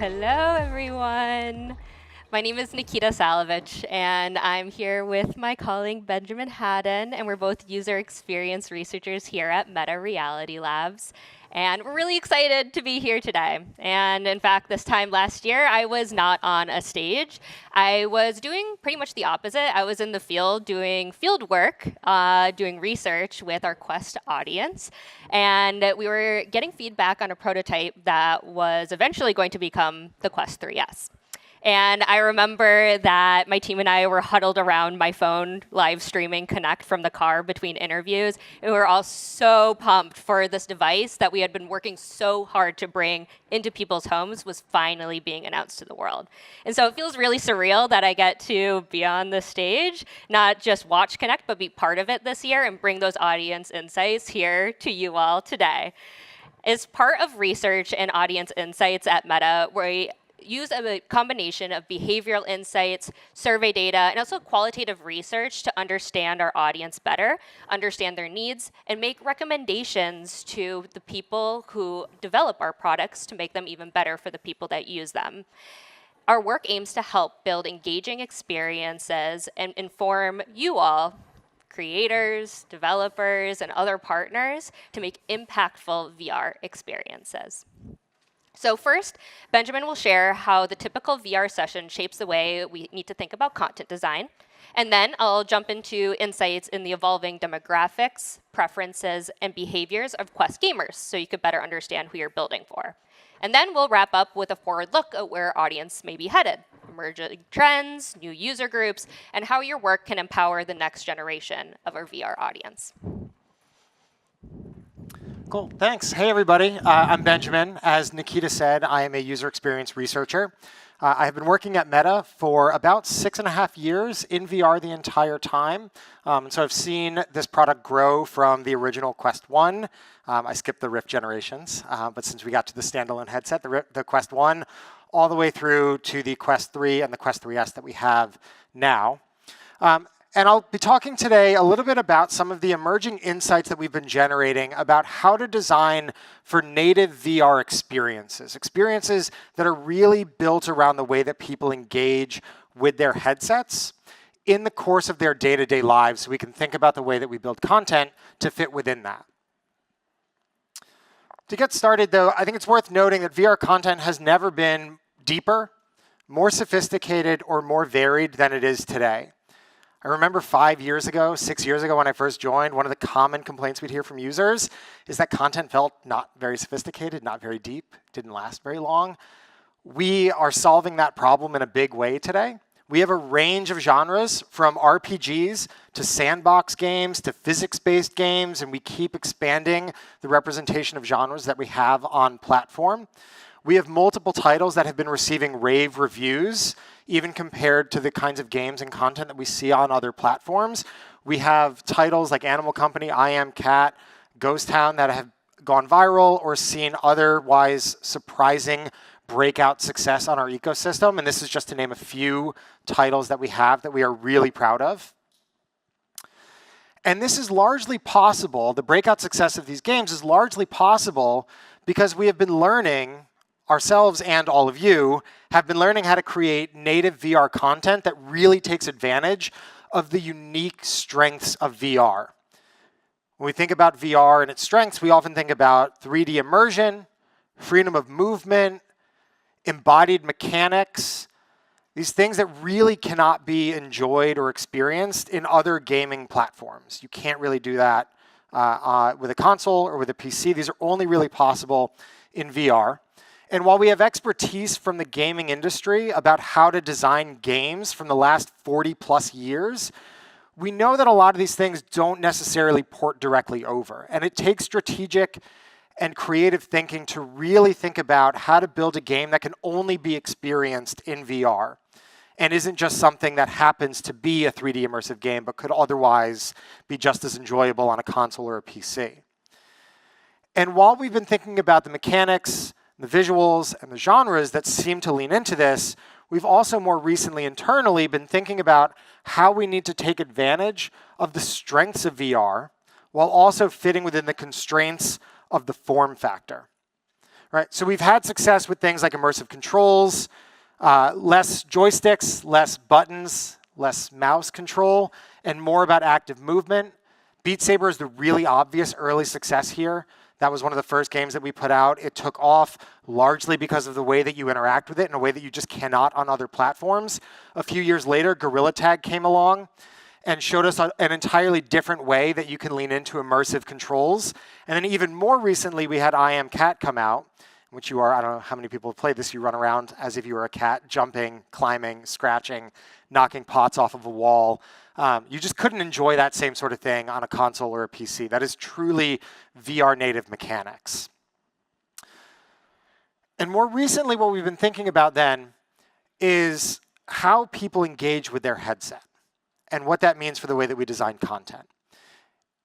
Hello, everyone. My name is Nikita Salovich, and I'm here with my colleague Benjamin Haddon, and we're both user experience researchers here at Meta Reality Labs. And we're really excited to be here today. And in fact, this time last year, I was not on a stage. I was doing pretty much the opposite. I was in the field doing field work, doing research with our Quest audience. And we were getting feedback on a prototype that was eventually going to become the Quest 3S. And I remember that my team and I were huddled around my phone, live streaming Connect from the car between interviews. And we were all so pumped for this device that we had been working so hard to bring into people's homes was finally being announced to the world. And so it feels really surreal that I get to be on the stage, not just watch Connect, but be part of it this year and bring those audience insights here to you all today. As part of research and audience insights at Meta, we use a combination of behavioral insights, survey data, and also qualitative research to understand our audience better, understand their needs, and make recommendations to the people who develop our products to make them even better for the people that use them. Our work aims to help build engaging experiences and inform you all, creators, developers, and other partners to make impactful VR experiences. So first, Benjamin will share how the typical VR session shapes the way we need to think about content design. And then I'll jump into insights in the evolving demographics, preferences, and behaviors of Quest gamers so you could better understand who you're building for. And then we'll wrap up with a forward look at where audience may be headed, emerging trends, new user groups, and how your work can empower the next generation of our VR audience. Cool, thanks. Hey, everybody. I'm Benjamin. As Nikita said, I am a user experience researcher. I have been working at Meta for about 6.5 years in VR the entire time. So I've seen this product grow from the original Quest 1. I skipped the Rift generations, but since we got to the standalone headset, the Quest 1, all the way through to the Quest 3 and the Quest 3S that we have now. And I'll be talking today a little bit about some of the emerging insights that we've been generating about how to design for native VR experiences, experiences that are really built around the way that people engage with their headsets in the course of their day-to-day lives, so we can think about the way that we build content to fit within that. To get started, though, I think it's worth noting that VR content has never been deeper, more sophisticated, or more varied than it is today. I remember 5 years ago, 6 years ago when I first joined, one of the common complaints we'd hear from users is that content felt not very sophisticated, not very deep, didn't last very long. We are solving that problem in a big way today. We have a range of genres from RPGs to sandbox games to physics-based games, and we keep expanding the representation of genres that we have on platform. We have multiple titles that have been receiving rave reviews, even compared to the kinds of games and content that we see on other platforms. We have titles like Animal Company, I Am Cat, Ghost Town that have gone viral or seen otherwise surprising breakout success on our ecosystem. And this is just to name a few titles that we have that we are really proud of. And this is largely possible, the breakout success of these games is largely possible because we have been learning, ourselves and all of you, have been learning how to create native VR content that really takes advantage of the unique strengths of VR. When we think about VR and its strengths, we often think about 3D immersion, freedom of movement, embodied mechanics, these things that really cannot be enjoyed or experienced in other gaming platforms. You can't really do that with a console or with a PC. These are only really possible in VR. And while we have expertise from the gaming industry about how to design games from the last 40+ years, we know that a lot of these things don't necessarily port directly over. And it takes strategic and creative thinking to really think about how to build a game that can only be experienced in VR and isn't just something that happens to be a 3D immersive game, but could otherwise be just as enjoyable on a console or a PC. And while we've been thinking about the mechanics, the visuals, and the genres that seem to lean into this, we've also more recently internally been thinking about how we need to take advantage of the strengths of VR while also fitting within the constraints of the form factor. right? So we've had success with things like immersive controls, less joysticks, less buttons, less mouse control, and more about active movement. Beat Saber is the really obvious early success here. That was one of the first games that we put out. It took off largely because of the way that you interact with it in a way that you just cannot on other platforms. A few years later, Gorilla Tag came along and showed us an entirely different way that you can lean into immersive controls. And then even more recently, we had I Am Cat come out, which you are, I don't know how many people have played this, you run around as if you were a cat, jumping, climbing, scratching, knocking pots off of a wall. You just couldn't enjoy that same sort of thing on a console or a PC. That is truly VR native mechanics. And more recently, what we've been thinking about then is how people engage with their headset and what that means for the way that we design content.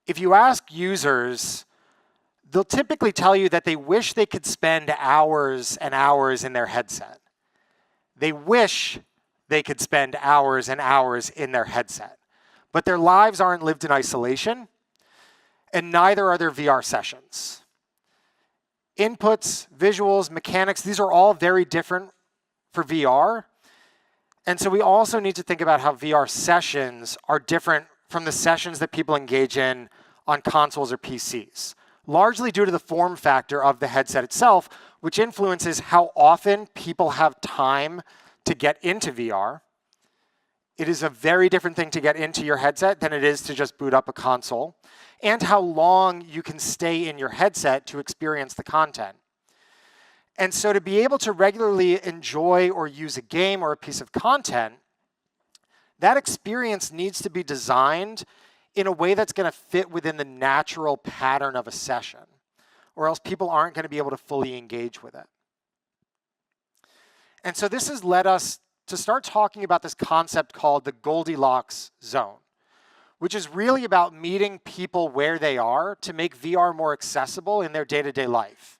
If you ask users, they'll typically tell you that they wish they could spend hours and hours in their headset. They wish they could spend hours and hours in their headset. But their lives aren't lived in isolation, and neither are their VR sessions. Inputs, visuals, mechanics, these are all very different for VR. And so we also need to think about how VR sessions are different from the sessions that people engage in on consoles or PCs, largely due to the form factor of the headset itself, which influences how often people have time to get into VR. It is a very different thing to get into your headset than it is to just boot up a console, and how long you can stay in your headset to experience the content. And so to be able to regularly enjoy or use a game or a piece of content, that experience needs to be designed in a way that's going to fit within the natural pattern of a session, or else people aren't going to be able to fully engage with it. And so this has led us to start talking about this concept called the Goldilocks zone, which is really about meeting people where they are to make VR more accessible in their day-to-day life.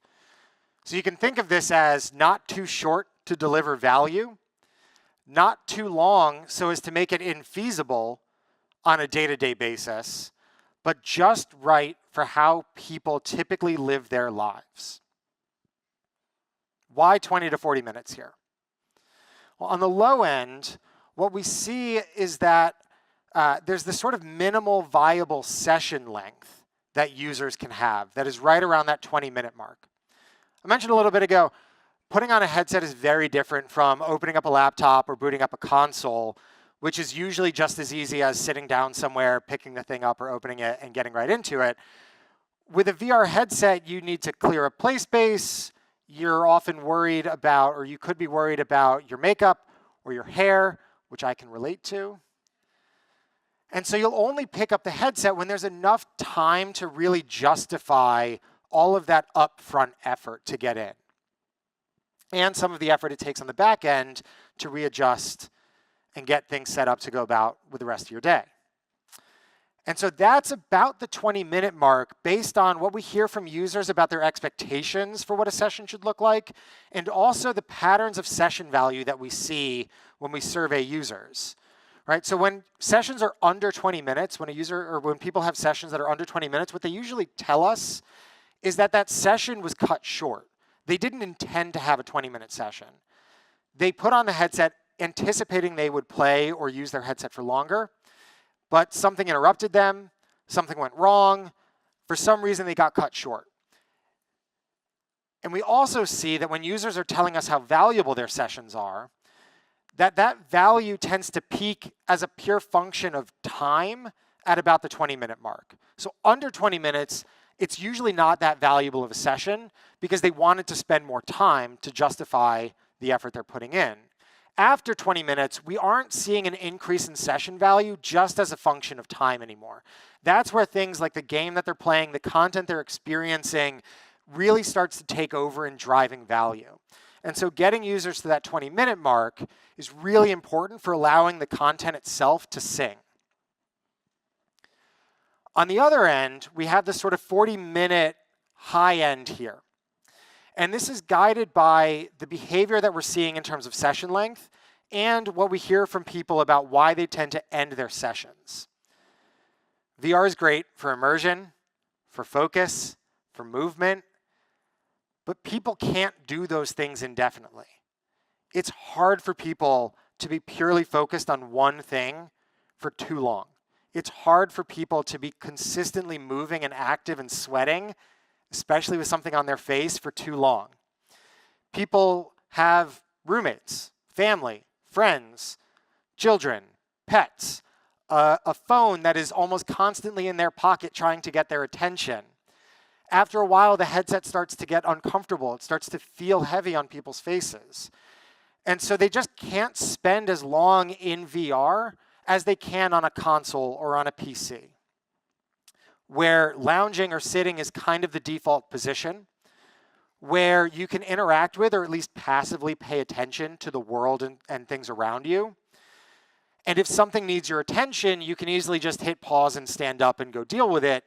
So you can think of this as not too short to deliver value, not too long so as to make it infeasible on a day-to-day basis, but just right for how people typically live their lives. Why 20 to 40 minutes here? Well, on the low end, what we see is that there's this sort of minimal viable session length that users can have that is right around that 20-minute mark. I mentioned a little bit ago, putting on a headset is very different from opening up a laptop or booting up a console, which is usually just as easy as sitting down somewhere, picking the thing up or opening it and getting right into it. With a VR headset, you need to clear up play space. You're often worried about, or you could be worried about your makeup or your hair, which I can relate to. And so you'll only pick up the headset when there's enough time to really justify all of that upfront effort to get in, and some of the effort it takes on the back end to readjust and get things set up to go about with the rest of your day. And so that's about the 20-minute mark based on what we hear from users about their expectations for what a session should look like, and also the patterns of session value that we see when we survey users. Right? So when sessions are under 20 minutes, when people have sessions that are under 20 minutes, what they usually tell us is that that session was cut short. They didn't intend to have a 20-minute session. They put on the headset anticipating they would play or use their headset for longer, but something interrupted them, something went wrong, for some reason they got cut short. And we also see that when users are telling us how valuable their sessions are, that value tends to peak as a pure function of time at about the 20-minute mark. So under 20 minutes, it's usually not that valuable of a session because they wanted to spend more time to justify the effort they're putting in. After 20 minutes, we aren't seeing an increase in session value just as a function of time anymore. That's where things like the game that they're playing, the content they're experiencing, really starts to take over in driving value. And so getting users to that 20-minute mark is really important for allowing the content itself to sing. On the other end, we have this sort of 40-minute high end here. And this is guided by the behavior that we're seeing in terms of session length and what we hear from people about why they tend to end their sessions. VR is great for immersion, for focus, for movement, But people can't do those things indefinitely. It's hard for people to be purely focused on one thing for too long. It's hard for people to be consistently moving and active and sweating, especially with something on their face, for too long. People have roommates, family, friends, children, pets, a phone that is almost constantly in their pocket trying to get their attention. After a while, the headset starts to get uncomfortable. It starts to feel heavy on people's faces. And so they just can't spend as long in VR as they can on a console or on a PC, where lounging or sitting is kind of the default position, where you can interact with or at least passively pay attention to the world and things around you. And if something needs your attention, you can easily just hit pause and stand up and go deal with it.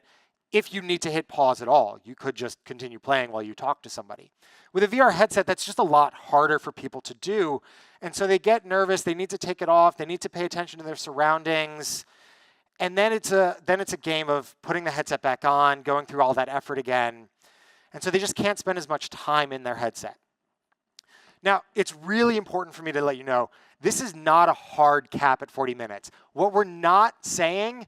If you need to hit pause at all, you could just continue playing while you talk to somebody. With a VR headset, that's just a lot harder for people to do. And so they get nervous, they need to take it off, they need to pay attention to their surroundings. And then it's a game of putting the headset back on, going through all that effort again. And so they just can't spend as much time in their headset. Now, it's really important for me to let you know, this is not a hard cap at 40 minutes. What we're not saying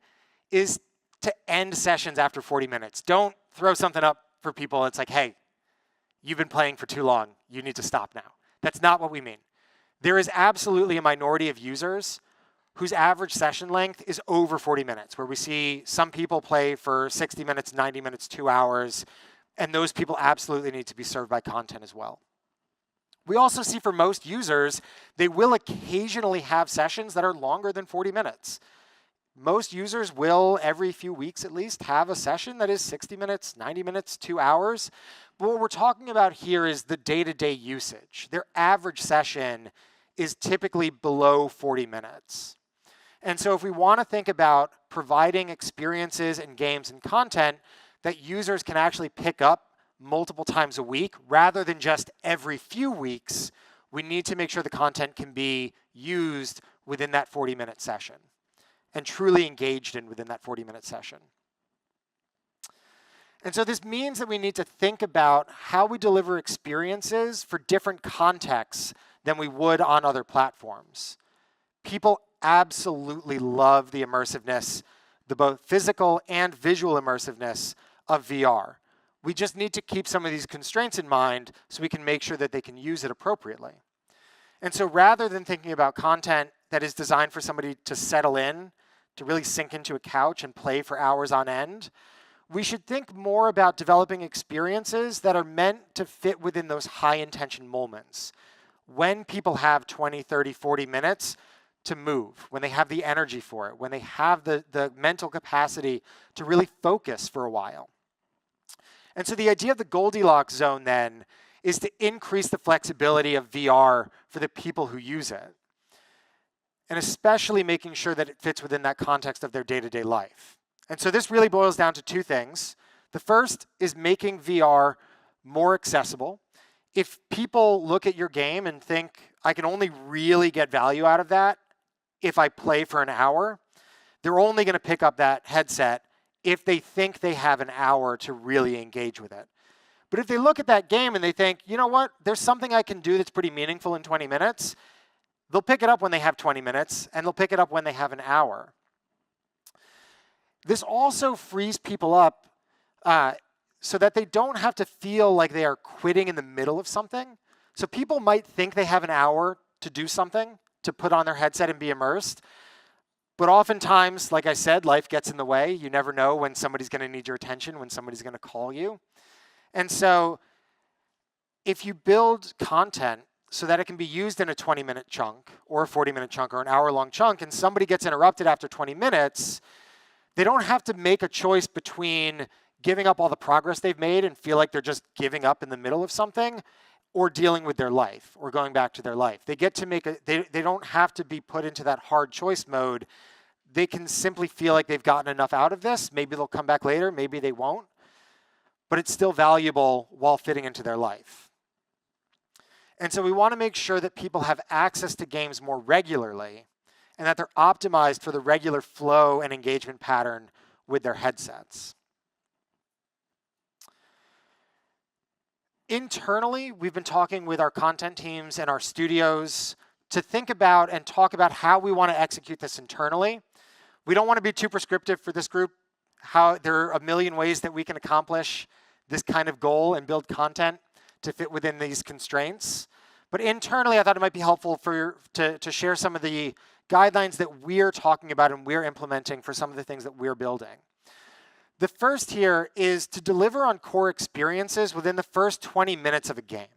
is to end sessions after 40 minutes. Don't throw something up for people. It's like, hey, you've been playing for too long. You need to stop now. That's not what we mean. There is absolutely a minority of users whose average session length is over 40 minutes, where we see some people play for 60 minutes, 90 minutes, 2 hours, and those people absolutely need to be served by content as well. We also see for most users, they will occasionally have sessions that are longer than 40 minutes. Most users will, every few weeks at least, have a session that is 60 minutes, 90 minutes, 2 hours. But what we're talking about here is the day-to-day usage. Their average session is typically below 40 minutes. And so if we want to think about providing experiences and games and content that users can actually pick up multiple times a week rather than just every few weeks, we need to make sure the content can be used within that 40-minute session and truly engaged in within that 40-minute session. And so this means that we need to think about how we deliver experiences for different contexts than we would on other platforms. People absolutely love the immersiveness, the both physical and visual immersiveness of VR. We just need to keep some of these constraints in mind so we can make sure that they can use it appropriately. And so rather than thinking about content that is designed for somebody to settle in, to really sink into a couch and play for hours on end, we should think more about developing experiences that are meant to fit within those high intention moments. When people have 20, 30, 40 minutes to move, when they have the energy for it, when they have the mental capacity to really focus for a while. And so the idea of the Goldilocks zone then is to increase the flexibility of VR for the people who use it. And especially making sure that it fits within that context of their day-to-day life. And so this really boils down to two things. The first is making VR more accessible. If people look at your game and think, I can only really get value out of that if I play for an hour, they're only going to pick up that headset if they think they have an hour to really engage with it. But if they look at that game and they think, you know what, there's something I can do that's pretty meaningful in 20 minutes, they'll pick it up when they have 20 minutes, and they'll pick it up when they have an hour. This also frees people up so that they don't have to feel like they are quitting in the middle of something. So people might think they have an hour to do something, to put on their headset and be immersed. But oftentimes, like I said, life gets in the way. You never know when somebody's going to need your attention, when somebody's going to call you. And so if you build content so that it can be used in a 20-minute chunk or a 40-minute chunk or an hour-long chunk, and somebody gets interrupted after 20 minutes, they don't have to make a choice between giving up all the progress they've made and feel like they're just giving up in the middle of something or dealing with their life or going back to their life. They get to make they don't have to be put into that hard choice mode. They can simply feel like they've gotten enough out of this. Maybe they'll come back later, maybe they won't. But it's still valuable while fitting into their life. And so we want to make sure that people have access to games more regularly and that they're optimized for the regular flow and engagement pattern with their headsets. Internally, we've been talking with our content teams and our studios to think about and talk about how we want to execute this internally. We don't want to be too prescriptive for this group. There are a million ways that we can accomplish this kind of goal and build content to fit within these constraints. But internally, I thought it might be helpful to share some of the guidelines that we're talking about and we're implementing for some of the things that we're building. The first here is to deliver on core experiences within the first 20 minutes of a game.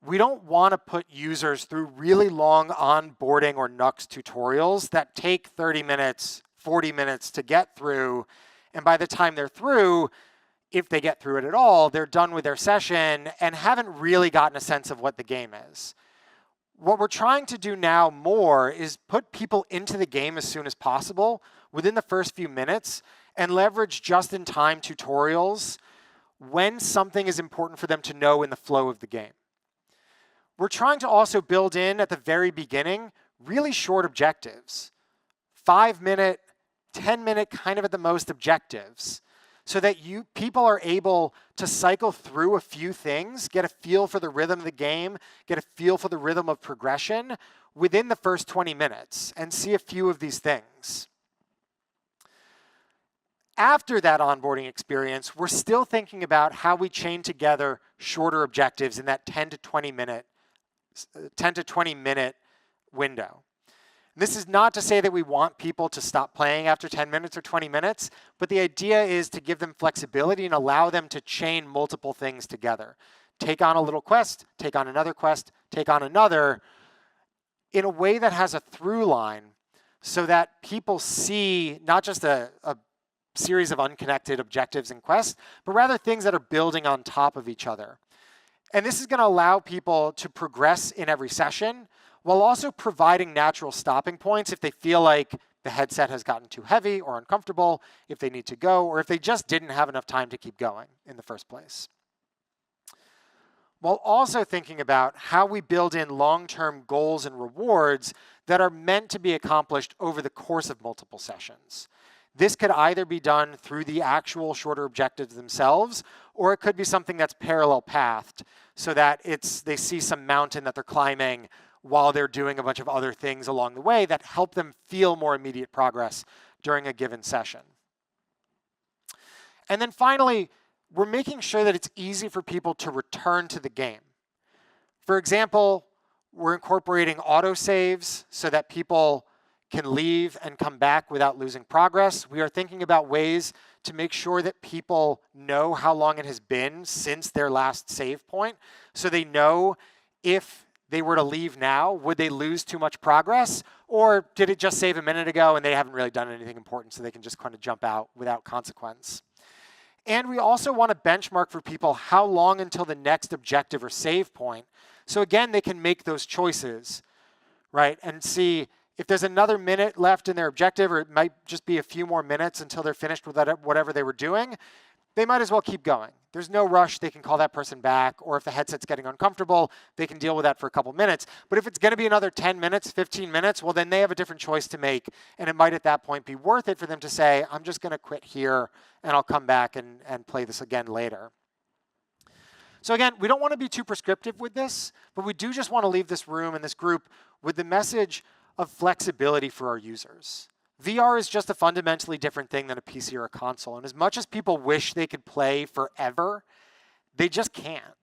We don't want to put users through really long onboarding or NUX tutorials that take 30 minutes, 40 minutes to get through. And by the time they're through, if they get through it at all, they're done with their session and haven't really gotten a sense of what the game is. What we're trying to do now more is put people into the game as soon as possible within the first few minutes and leverage just-in-time tutorials when something is important for them to know in the flow of the game. We're trying to also build in at the very beginning really short objectives, 5-minute, 10-minute kind of at the most objectives, so that people are able to cycle through a few things, get a feel for the rhythm of the game, get a feel for the rhythm of progression within the first 20 minutes and see a few of these things. After that onboarding experience, we're still thinking about how we chain together shorter objectives in that 10 to 20 minute window. This is not to say that we want people to stop playing after 10 minutes or 20 minutes, but the idea is to give them flexibility and allow them to chain multiple things together. Take on a little quest, take on another quest, take on another, in a way that has a through line so that people see not just a series of unconnected objectives and quests, but rather things that are building on top of each other. And this is going to allow people to progress in every session while also providing natural stopping points if they feel like the headset has gotten too heavy or uncomfortable, if they need to go, or if they just didn't have enough time to keep going in the first place. While also thinking about how we build in long-term goals and rewards that are meant to be accomplished over the course of multiple sessions. This could either be done through the actual shorter objectives themselves, or it could be something that's parallel pathed so that they see some mountain that they're climbing while they're doing a bunch of other things along the way that help them feel more immediate progress during a given session. And then finally, we're making sure that it's easy for people to return to the game. For example, we're incorporating autosaves so that people can leave and come back without losing progress. We are thinking about ways to make sure that people know how long it has been since their last save point, so they know if they were to leave now, would they lose too much progress? Or did it just save a minute ago and they haven't really done anything important, so they can just kind of jump out without consequence? And we also want to benchmark for people how long until the next objective or save point. So again, they can make those choices, right? And see if there's another minute left in their objective, or it might just be a few more minutes until they're finished with whatever they were doing, they might as well keep going. There's no rush. They can call that person back, or if the headset's getting uncomfortable, they can deal with that for a couple minutes. But if it's going to be another 10 minutes, 15 minutes, well, then they have a different choice to make, and it might at that point be worth it for them to say, I'm just going to quit here, and I'll come back and play this again later. So again, we don't want to be too prescriptive with this, but we do just want to leave this room and this group with the message of flexibility for our users. VR is just a fundamentally different thing than a PC or a console. And as much as people wish they could play forever, they just can't.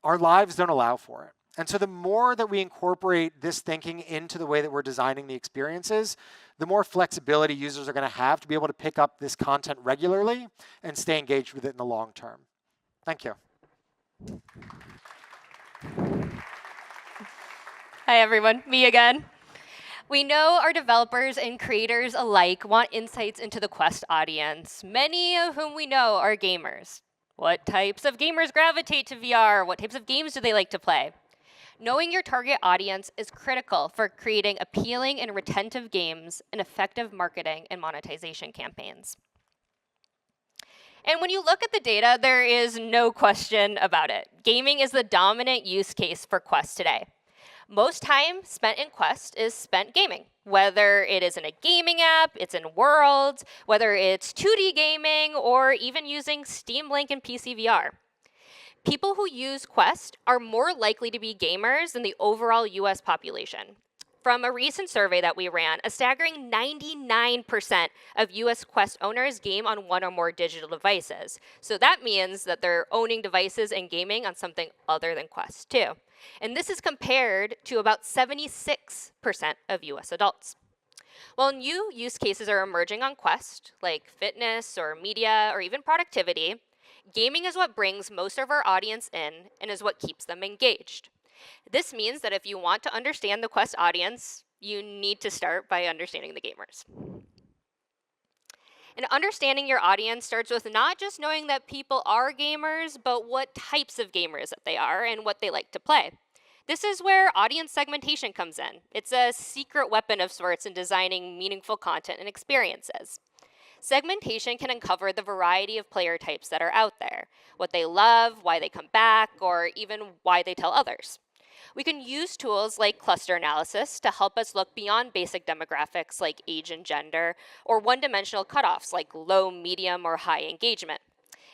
Our lives don't allow for it. And so the more that we incorporate this thinking into the way that we're designing the experiences, the more flexibility users are going to have to be able to pick up this content regularly and stay engaged with it in the long term. Thank you. Hi, everyone. Me again. We know our developers and creators alike want insights into the Quest audience, many of whom we know are gamers. What types of gamers gravitate to VR? What types of games do they like to play? Knowing your target audience is critical for creating appealing and retentive games and effective marketing and monetization campaigns. And when you look at the data, there is no question about it. Gaming is the dominant use case for Quest today. Most time spent in Quest is spent gaming, whether it is in a gaming app, it's in Worlds, whether it's 2D gaming, or even using Steam Link and PC VR. People who use Quest are more likely to be gamers than the overall US population. From a recent survey that we ran, a staggering 99% of US Quest owners game on one or more digital devices. So that means that they're owning devices and gaming on something other than Quest 2. And this is compared to about 76% of US adults. While new use cases are emerging on Quest, like fitness or media or even productivity, gaming is what brings most of our audience in and is what keeps them engaged. This means that if you want to understand the Quest audience, you need to start by understanding the gamers. And understanding your audience starts with not just knowing that people are gamers, but what types of gamers that they are and what they like to play. This is where audience segmentation comes in. It's a secret weapon of sorts in designing meaningful content and experiences. Segmentation can uncover the variety of player types that are out there, what they love, why they come back, or even why they tell others. We can use tools like cluster analysis to help us look beyond basic demographics like age and gender, or one-dimensional cutoffs like low, medium, or high engagement.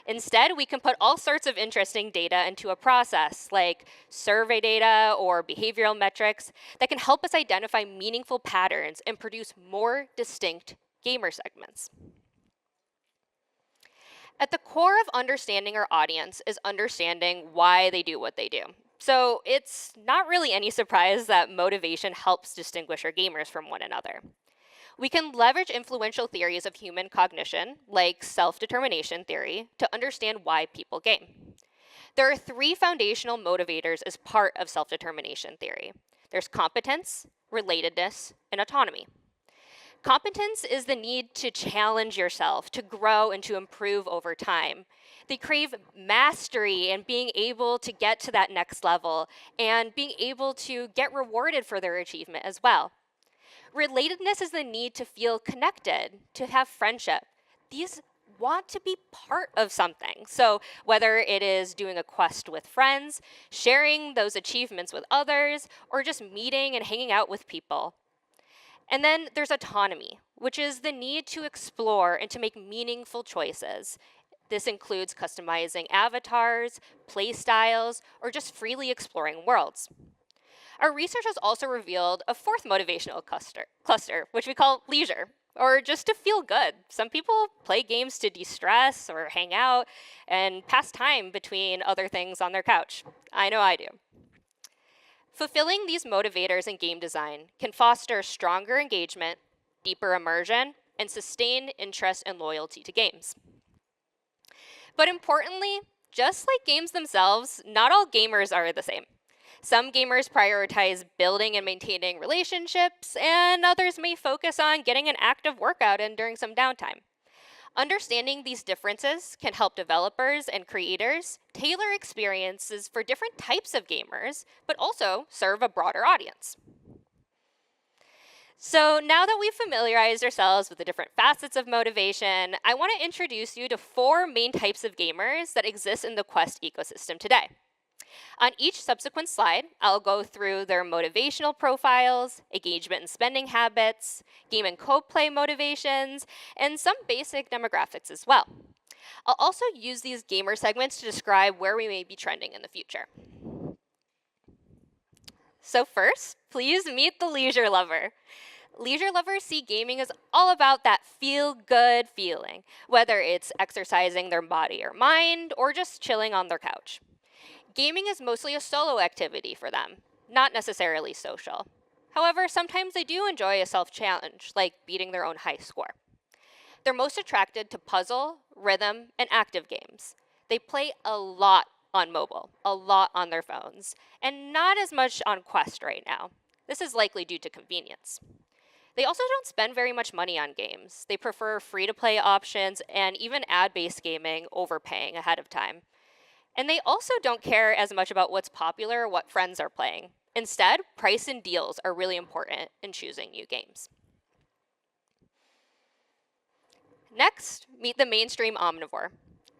Instead, we can put all sorts of interesting data into a process like survey data or behavioral metrics that can help us identify meaningful patterns and produce more distinct gamer segments. At the core of understanding our audience is understanding why they do what they do. So it's not really any surprise that motivation helps distinguish our gamers from one another. We can leverage influential theories of human cognition, like self-determination theory, to understand why people game. There are three foundational motivators as part of self-determination theory. There's competence, relatedness, and autonomy. Competence is the need to challenge yourself, to grow and to improve over time. They crave mastery and being able to get to that next level and being able to get rewarded for their achievement as well. Relatedness is the need to feel connected, to have friendship. These want to be part of something. So whether it is doing a quest with friends, sharing those achievements with others, or just meeting and hanging out with people. And then there's autonomy, which is the need to explore and to make meaningful choices. This includes customizing avatars, play styles, or just freely exploring worlds. Our research has also revealed a fourth motivational cluster, which we call leisure, or just to feel good. Some people play games to de-stress or hang out and pass time between other things on their couch. I know I do. Fulfilling these motivators in game design can foster stronger engagement, deeper immersion, and sustained interest and loyalty to games. But importantly, just like games themselves, not all gamers are the same. Some gamers prioritize building and maintaining relationships, and others may focus on getting an active workout in during some downtime. Understanding these differences can help developers and creators tailor experiences for different types of gamers, but also serve a broader audience. So now that we've familiarized ourselves with the different facets of motivation, I want to introduce you to 4 main types of gamers that exist in the Quest ecosystem today. On each subsequent slide, I'll go through their motivational profiles, engagement and spending habits, game and co-play motivations, and some basic demographics as well. I'll also use these gamer segments to describe where we may be trending in the future. So first, please meet the leisure lover. Leisure lovers see gaming as all about that feel-good feeling, whether it's exercising their body or mind, or just chilling on their couch. Gaming is mostly a solo activity for them, not necessarily social. However, sometimes they do enjoy a self-challenge, like beating their own high score. They're most attracted to puzzle, rhythm, and active games. They play a lot on mobile, a lot on their phones, and not as much on Quest right now. This is likely due to convenience. They also don't spend very much money on games. They prefer free-to-play options and even ad-based gaming over paying ahead of time. And they also don't care as much about what's popular or what friends are playing. Instead, price and deals are really important in choosing new games. Next, meet the mainstream omnivore.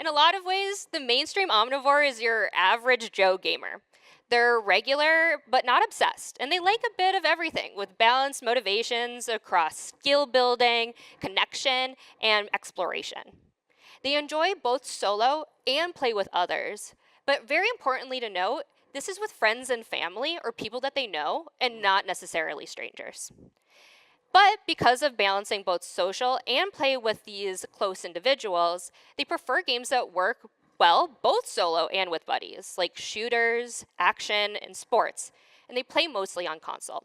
In a lot of ways, the mainstream omnivore is your average Joe gamer. They're regular, but not obsessed, and they like a bit of everything with balanced motivations across skill building, connection, and exploration. They enjoy both solo and play with others, But very importantly to note, this is with friends and family or people that they know and not necessarily strangers. But because of balancing both social and play with these close individuals, they prefer games that work well both solo and with buddies, like shooters, action, and sports, and they play mostly on console.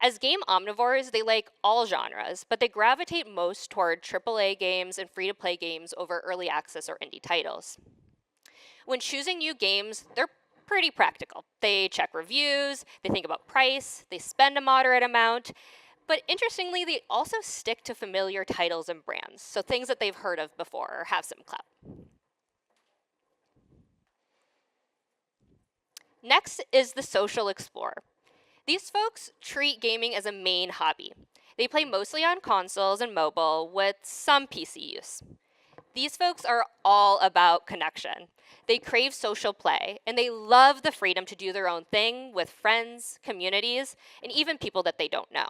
As game omnivores, they like all genres, but they gravitate most toward AAA games and free to play games over early access or indie titles. When choosing new games, they're pretty practical. They check reviews, they think about price, they spend a moderate amount, but interestingly, they also stick to familiar titles and brands, so things that they've heard of before or have some clout. Next is the social explorer. These folks treat gaming as a main hobby. They play mostly on consoles and mobile with some PC use. These folks are all about connection. They crave social play, and they love the freedom to do their own thing with friends, communities, and even people that they don't know.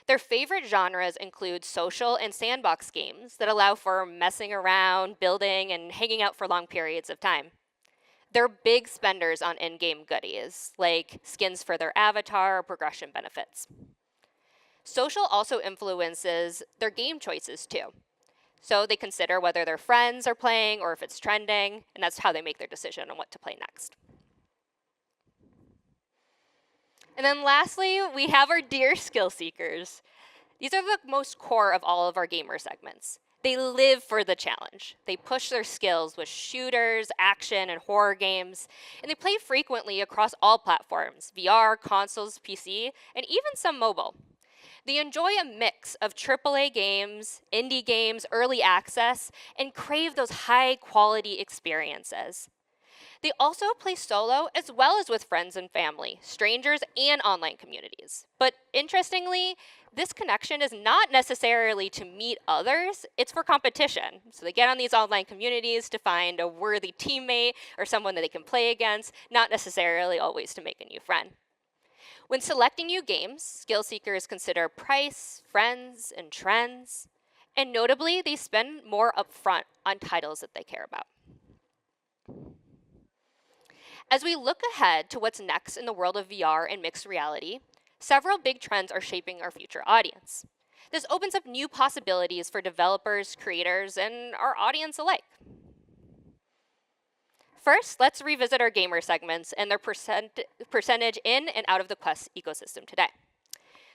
Their favorite genres include social and sandbox games that allow for messing around, building, and hanging out for long periods of time. They're big spenders on in-game goodies, like skins for their avatar or progression benefits. Social also influences their game choices too. So they consider whether their friends are playing or if it's trending, and that's how they make their decision on what to play next. And then lastly, we have our dear skill seekers. These are the most core of all of our gamer segments. They live for the challenge. They push their skills with shooters, action, and horror games, and they play frequently across all platforms, VR, consoles, PC, and even some mobile. They enjoy a mix of AAA games, indie games, early access, and crave those high-quality experiences. They also play solo as well as with friends and family, strangers, and online communities. But interestingly, this connection is not necessarily to meet others, it's for competition. So they get on these online communities to find a worthy teammate or someone that they can play against, not necessarily always to make a new friend. When selecting new games, skill seekers consider price, friends, and trends. And notably, they spend more upfront on titles that they care about. As we look ahead to what's next in the world of VR and mixed reality, several big trends are shaping our future audience. This opens up new possibilities for developers, creators, and our audience alike. First, let's revisit our gamer segments and their percentage in and out of the Quest ecosystem today.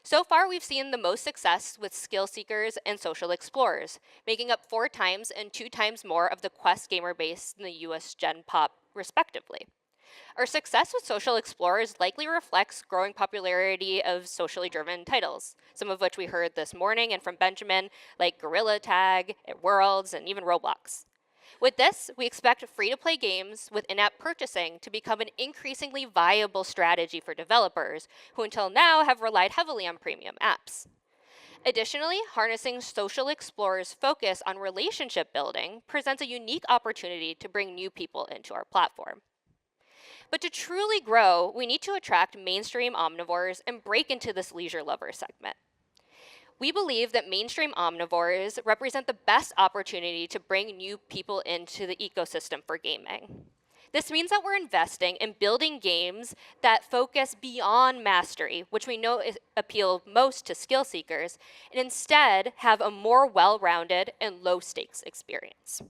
So far, we've seen the most success with skill seekers and social explorers, making up 4 times and 2 times more of the Quest gamer base than the US Gen Pop, respectively. Our success with social explorers likely reflects growing popularity of socially driven titles, some of which we heard this morning and from Benjamin, like Gorilla Tag, Worlds, and even Roblox. With this, we expect free-to-play games with in-app purchasing to become an increasingly viable strategy for developers who until now have relied heavily on premium apps. Additionally, harnessing social explorers' focus on relationship building presents a unique opportunity to bring new people into our platform. But to truly grow, we need to attract mainstream omnivores and break into this leisure lover segment. We believe that mainstream omnivores represent the best opportunity to bring new people into the ecosystem for gaming. This means that we're investing in building games that focus beyond mastery, which we know appeal most to skill seekers, and instead have a more well-rounded and low-stakes experience.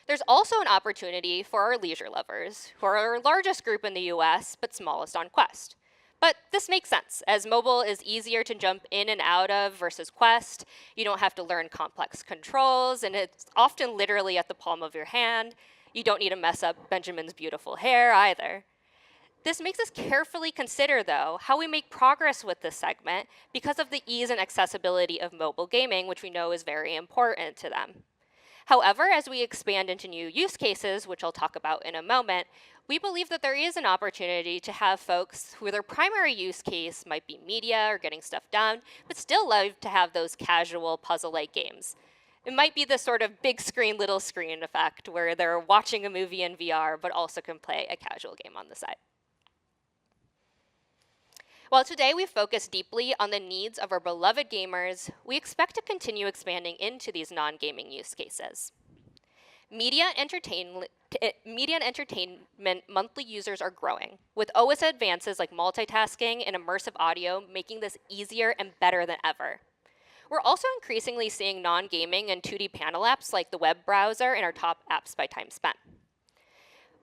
There's also an opportunity for our leisure lovers, who are our largest group in the US, but smallest on Quest. But this makes sense, as mobile is easier to jump in and out of versus Quest. You don't have to learn complex controls, and it's often literally at the palm of your hand. You don't need to mess up Benjamin's beautiful hair either. This makes us carefully consider, though, how we make progress with this segment because of the ease and accessibility of mobile gaming, which we know is very important to them. However, as we expand into new use cases, which I'll talk about in a moment, we believe that there is an opportunity to have folks who their primary use case might be media or getting stuff done, but still love to have those casual puzzle-like games. It might be the sort of big screen, little screen effect where they're watching a movie in VR, but also can play a casual game on the side. While today we focus deeply on the needs of our beloved gamers, we expect to continue expanding into these non-gaming use cases. Media and entertainment monthly users are growing, with OS advances like multitasking and immersive audio making this easier and better than ever. We're also increasingly seeing non-gaming and 2D panel apps like the web browser in our top apps by time spent.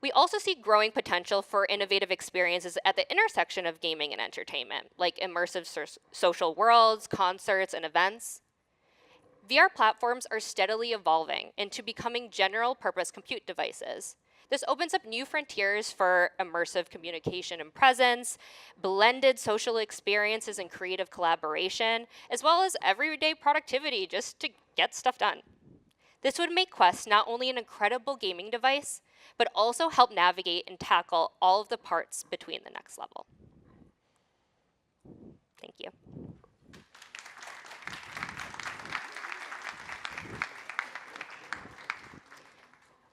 We also see growing potential for innovative experiences at the intersection of gaming and entertainment, like immersive social worlds, concerts, and events. VR platforms are steadily evolving into becoming general purpose compute devices. This opens up new frontiers for immersive communication and presence, blended social experiences and creative collaboration, as well as everyday productivity just to get stuff done. This would make Quest not only an incredible gaming device, but also help navigate and tackle all of the parts between the next level. Thank you.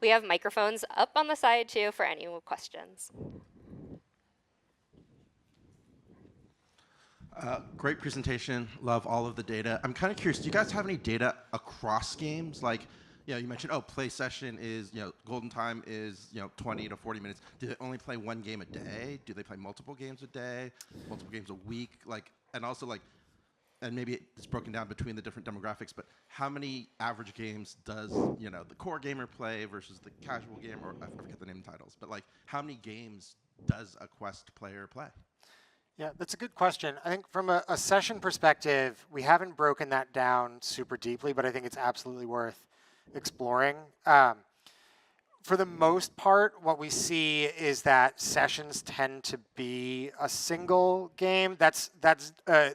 We have microphones up on the side too for any questions. Great presentation. Love all of the data. I'm kind of curious. Do you guys have any data across games? Like, you mentioned, play session is, golden time is, 20 to 40 minutes. Do they only play one game a day? Do they play multiple games a day? Multiple games a week? Like, and also like, and maybe it's broken down between the different demographics, but how many average games does, the core gamer play versus the casual gamer, or I forget the name titles, but like, how many games does a Quest player play? Yeah, that's a good question. I think from a session perspective, we haven't broken that down super deeply, but I think it's absolutely worth exploring. For the most part, what we see is that sessions tend to be a single game. That's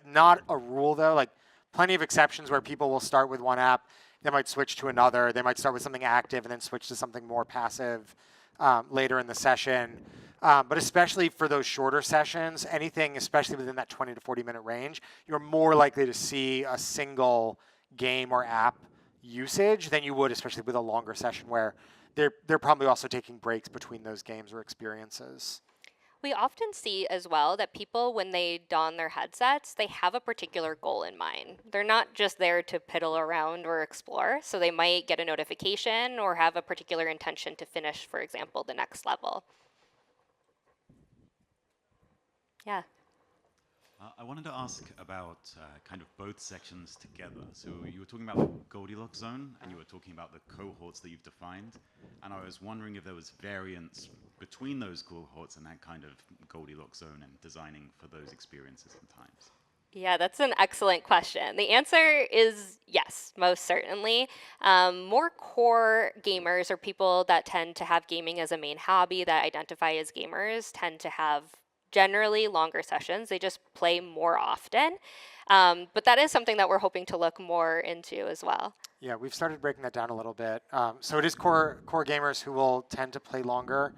not a rule, though. Like, plenty of exceptions where people will start with one app, they might switch to another. They might start with something active and then switch to something more passive later in the session. But especially for those shorter sessions, anything, especially within that 20 to 40-minute range, you're more likely to see a single game or app usage than you would, especially with a longer session where they're probably also taking breaks between those games or experiences. We often see as well that people, when they don their headsets, they have a particular goal in mind. They're not just there to piddle around or explore, so they might get a notification or have a particular intention to finish, for example, the next level. Yeah. I wanted to ask about kind of both sections together. So you were talking about the Goldilocks zone, and you were talking about the cohorts that you've defined. And I was wondering if there was variance between those cohorts and that kind of Goldilocks zone and designing for those experiences and times. Yeah, that's an excellent question. The answer is yes, most certainly. More core gamers or people that tend to have gaming as a main hobby that identify as gamers tend to have generally longer sessions. They just play more often. But that is something that we're hoping to look more into as well. Yeah, we've started breaking that down a little bit. So it is core gamers who will tend to play longer.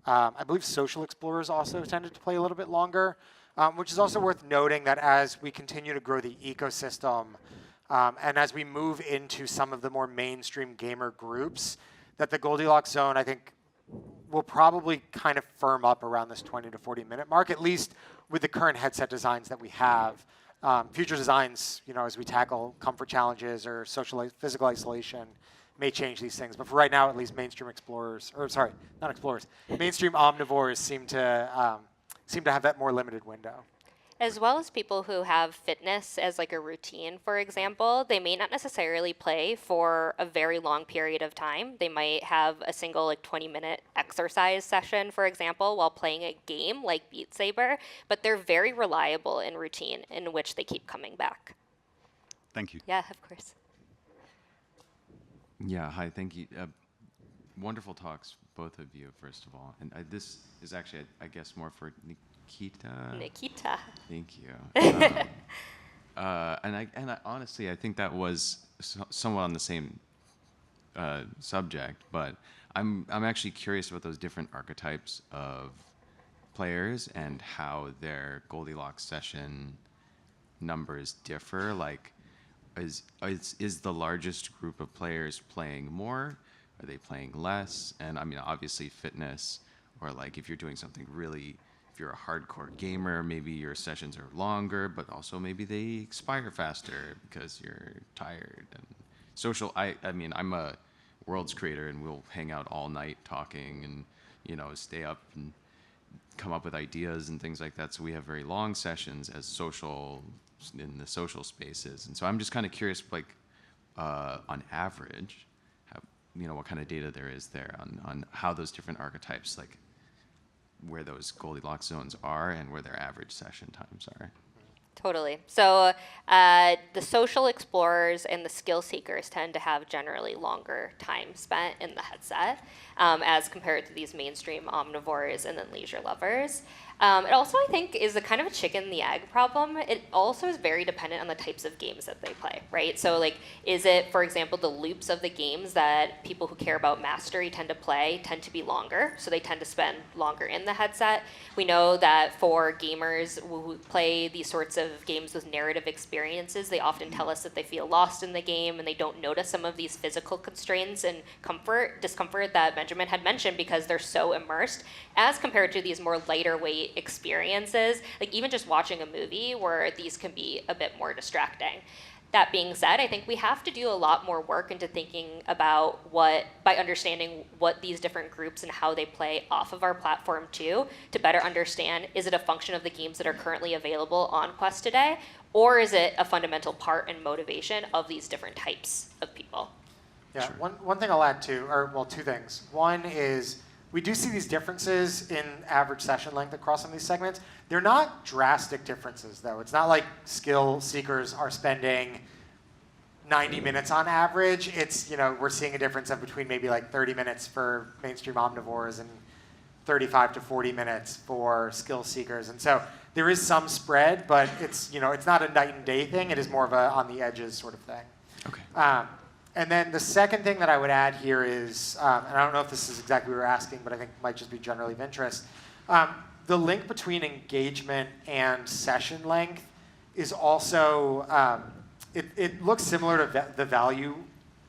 I believe social explorers also tended to play a little bit longer, which is also worth noting that as we continue to grow the ecosystem and as we move into some of the more mainstream gamer groups, that the Goldilocks zone, I think, will probably kind of firm up around this 20 to 40-minute mark, at least with the current headset designs that we have. Future designs, as we tackle comfort challenges or physical isolation, may change these things. But for right now, at least mainstream explorers, or sorry, not explorers, mainstream omnivores seem to have that more limited window. As well as people who have fitness as like a routine, for example, they may not necessarily play for a very long period of time. They might have a single like 20-minute exercise session, for example, while playing a game like Beat Saber, but they're very reliable in routine in which they keep coming back. Thank you. Yeah, of course. Yeah, hi, thank you. Wonderful talks, both of you, first of all. And this is actually, I guess, more for Nikita. Thank you. And I honestly, I think that was somewhat on the same subject, but I'm actually curious about those different archetypes of players and how their Goldilocks session numbers differ. Like, is the largest group of players playing more? Are they playing less? And I mean, obviously fitness, or like if you're doing something really, if you're a hardcore gamer, maybe your sessions are longer, but also maybe they expire faster because you're tired. And social, I mean, I'm a world's creator, and we'll hang out all night talking and, stay up and come up with ideas and things like that. So we have very long sessions as social, in the social spaces. And so I'm just kind of curious, like, on average, what kind of data there is there on how those different archetypes, like where those Goldilocks zones are and where their average session times are. Totally. So the social explorers and the skill seekers tend to have generally longer time spent in the headset as compared to these mainstream omnivores and then leisure lovers. It also, I think, is a kind of a chicken and the egg problem. It also is very dependent on the types of games that they play, right? So, like, is it, for example, the loops of the games that people who care about mastery tend to play tend to be longer, so they tend to spend longer in the headset. We know that for gamers who play these sorts of games with narrative experiences, they often tell us that they feel lost in the game and they don't notice some of these physical constraints and discomfort that Benjamin had mentioned because they're so immersed, as compared to these more lighter weight experiences, like even just watching a movie where these can be a bit more distracting. That being said, I think we have to do a lot more work into thinking about by understanding what these different groups and how they play off of our platform too, to better understand, is it a function of the games that are currently available on Quest today, or is it a fundamental part and motivation of these different types of people? Yeah, Sure. one thing I'll add too, or well, two things. One is we do see these differences in average session length across some of these segments. They're not drastic differences, though. It's not like skill seekers are spending 90 minutes on average. It's, we're seeing a difference of between maybe like 30 minutes for mainstream omnivores and 35 to 40 minutes for skill seekers. And so there is some spread, but it's, it's not a night and day thing. It is more of a on the edges sort of thing. Okay. And then the second thing that I would add here is, and I don't know if this is exactly what you're asking, but I think it might just be generally of interest. The link between engagement and session length is also, it looks similar to the value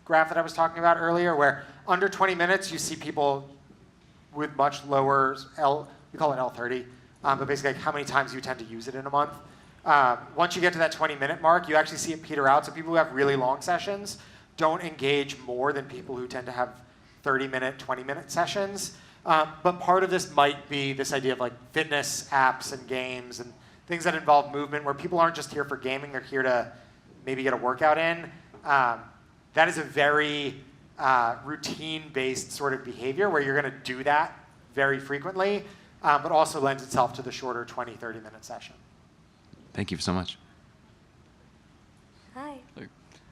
graph that I was talking about earlier, where under 20 minutes, you see people with much lower we call it L30, but basically like how many times you tend to use it in a month. Once you get to that 20-minute mark, you actually see it peter out. So people who have really long sessions don't engage more than people who tend to have 30-minute, 20-minute sessions. But part of this might be this idea of like fitness apps and games and things that involve movement, where people aren't just here for gaming, they're here to maybe get a workout in. That is a very routine-based sort of behavior where you're going to do that very frequently, but also lends itself to the shorter 20, 30-minute session. Thank you so much. Hi.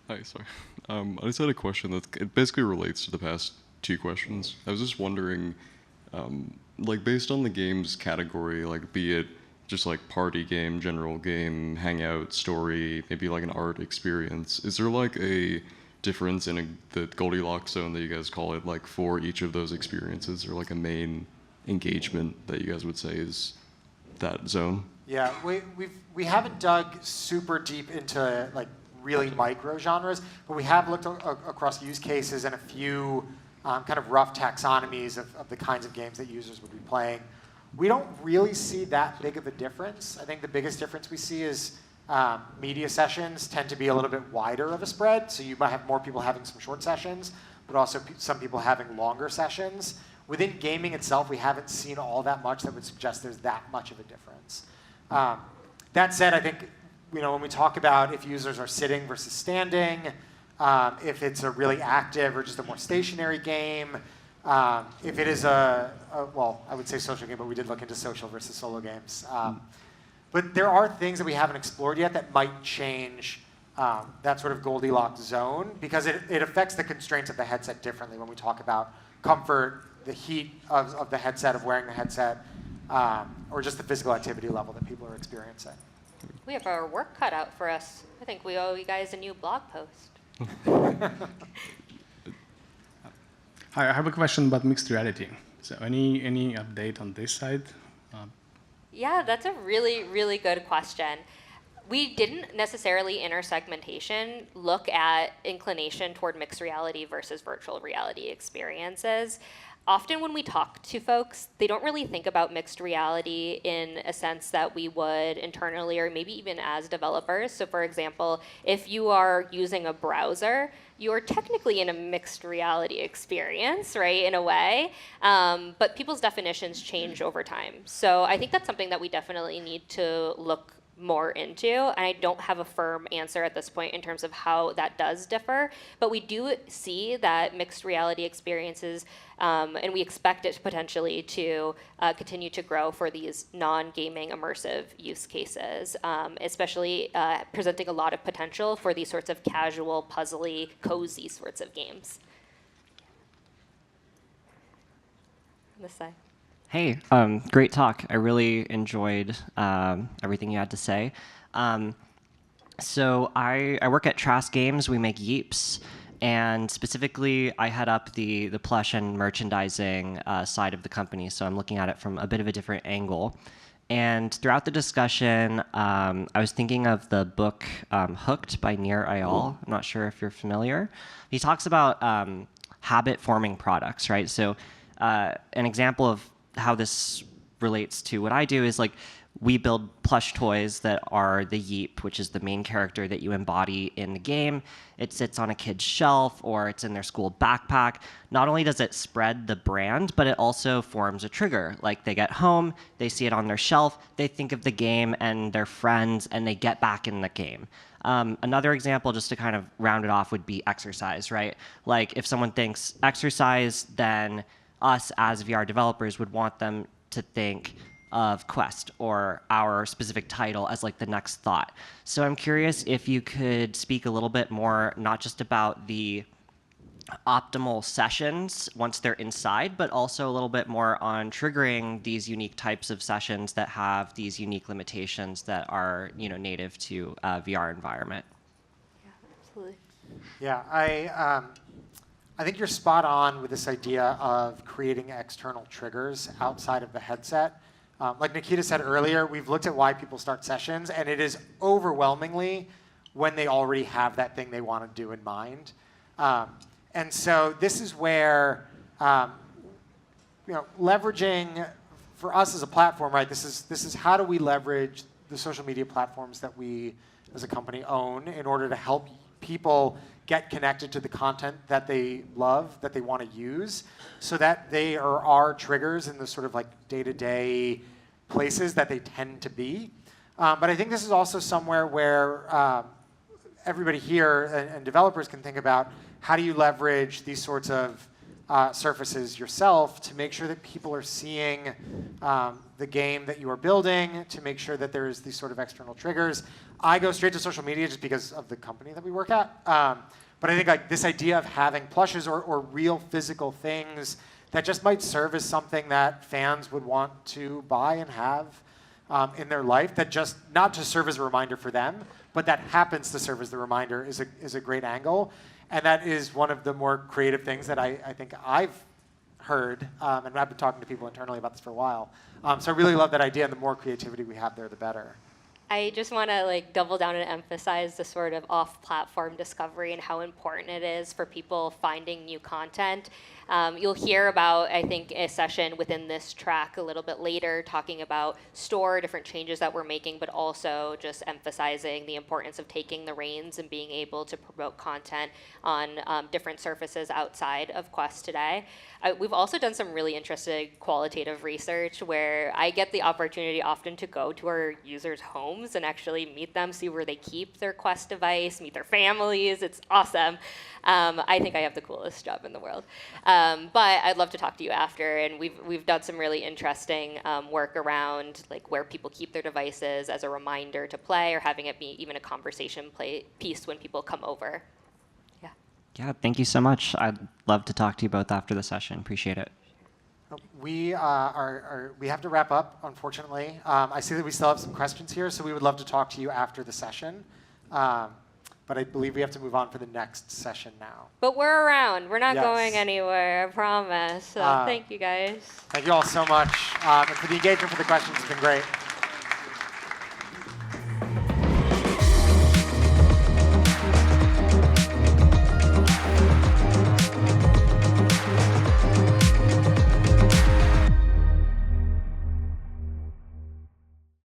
Hi, sorry. I just had a question it basically relates to the past two questions. I was just wondering, like based on the game's category, like be it just like party game, general game, hangout, story, maybe like an art experience, is there like a difference in the Goldilocks zone that you guys call it, like for each of those experiences, or like a main engagement that you guys would say is that zone? Yeah, we haven't dug super deep into like really micro genres, but we have looked across use cases and a few kind of rough taxonomies of the kinds of games that users would be playing. We don't really see that big of a difference. I think the biggest difference we see is media sessions tend to be a little bit wider of a spread, so you might have more people having some short sessions, but also some people having longer sessions. Within gaming itself, we haven't seen all that much that would suggest there's that much of a difference. That said, I think when we talk about if users are sitting versus standing, if it's a really active or just a more stationary game, if it is well, I would say social game, but we did look into social versus solo games. But there are things that we haven't explored yet that might change that sort of Goldilocks zone, because it affects the constraints of the headset differently when we talk about comfort, the heat of the headset, of wearing the headset, or just the physical activity level that people are experiencing. We have our work cut out for us. I think we owe you guys a new blog post. Hi, I have a question about mixed reality. So any update on this side? Yeah, that's a really, really good question. We didn't necessarily in our segmentation look at inclination toward mixed reality versus virtual reality experiences. Often when we talk to folks, they don't really think about mixed reality in a sense that we would internally or maybe even as developers. So for example, if you are using a browser, you're technically in a mixed reality experience, right, in a way. But people's definitions change over time. So I think that's something that we definitely need to look more into, and I don't have a firm answer at this point in terms of how that does differ, but we do see that mixed reality experiences, and we expect it potentially to continue to grow for these non-gaming immersive use cases, especially presenting a lot of potential for these sorts of casual, puzzly, cozy sorts of games. On this side. Hey, great talk. I really enjoyed everything you had to say. So I work at Trask Games. We make Yeeps. And specifically, I head up the plush and merchandising side of the company. So I'm looking at it from a bit of a different angle. And throughout the discussion, I was thinking of the book Hooked by Nir Eyal. I'm not sure if you're familiar. He talks about habit-forming products, right? So an example of how this relates to what I do is like we build plush toys that are the Yeep, which is the main character that you embody in the game. It sits on a kid's shelf or it's in their school backpack. Not only does it spread the brand, but it also forms a trigger. Like they get home, they see it on their shelf, they think of the game and their friends, and they get back in the game. Another example, just to kind of round it off, would be exercise, right? Like if someone thinks exercise, then us as VR developers would want them to think of Quest or our specific title as like the next thought. So I'm curious if you could speak a little bit more, not just about the optimal sessions once they're inside, but also a little bit more on triggering these unique types of sessions that have these unique limitations that are, you know, native to a VR environment. Yeah, absolutely. Yeah, I think you're spot on with this idea of creating external triggers outside of the headset. Like Nikita said earlier, we've looked at why people start sessions, and it is overwhelmingly when they already have that thing they want to do in mind. And so this is where leveraging for us as a platform, right? This is how do we leverage the social media platforms that we as a company own in order to help people get connected to the content that they love, that they want to use, so that they are our triggers in the sort of like day-to-day places that they tend to be. But I think this is also somewhere where everybody here and developers can think about how do you leverage these sorts of surfaces yourself to make sure that people are seeing the game that you are building, to make sure that there's these sort of external triggers. I go straight to social media just because of the company that we work at. But I think like this idea of having plushes or real physical things that just might serve as something that fans would want to buy and have in their life, that just not to serve as a reminder for them, but that happens to serve as the reminder is a great angle. And that is one of the more creative things that I think I've heard, and I've been talking to people internally about this for a while. So I really love that idea, and the more creativity we have there, the better. I just want to like double down and emphasize the sort of off-platform discovery and how important it is for people finding new content. You'll hear about, I think, a session within this track a little bit later talking about store, different changes that we're making, but also just emphasizing the importance of taking the reins and being able to promote content on different surfaces outside of Quest today. We've also done some really interesting qualitative research where I get the opportunity often to go to our users' homes and actually meet them, see where they keep their Quest device, meet their families. It's awesome. I think I have the coolest job in the world. But I'd love to talk to you after, and we've done some really interesting work around like where people keep their devices as a reminder to play, or having it be even a conversation piece when people come over. Yeah. Yeah, thank you so much. I'd love to talk to you both after the session. Appreciate it. We we have to wrap up, unfortunately. I see that we still have some questions here, so we would love to talk to you after the session. But I believe we have to move on for the next session now. But we're around. We're not Yes. going anywhere, I promise. So thank you guys. Thank you all so much. And for the engagement, for the questions, it's been great.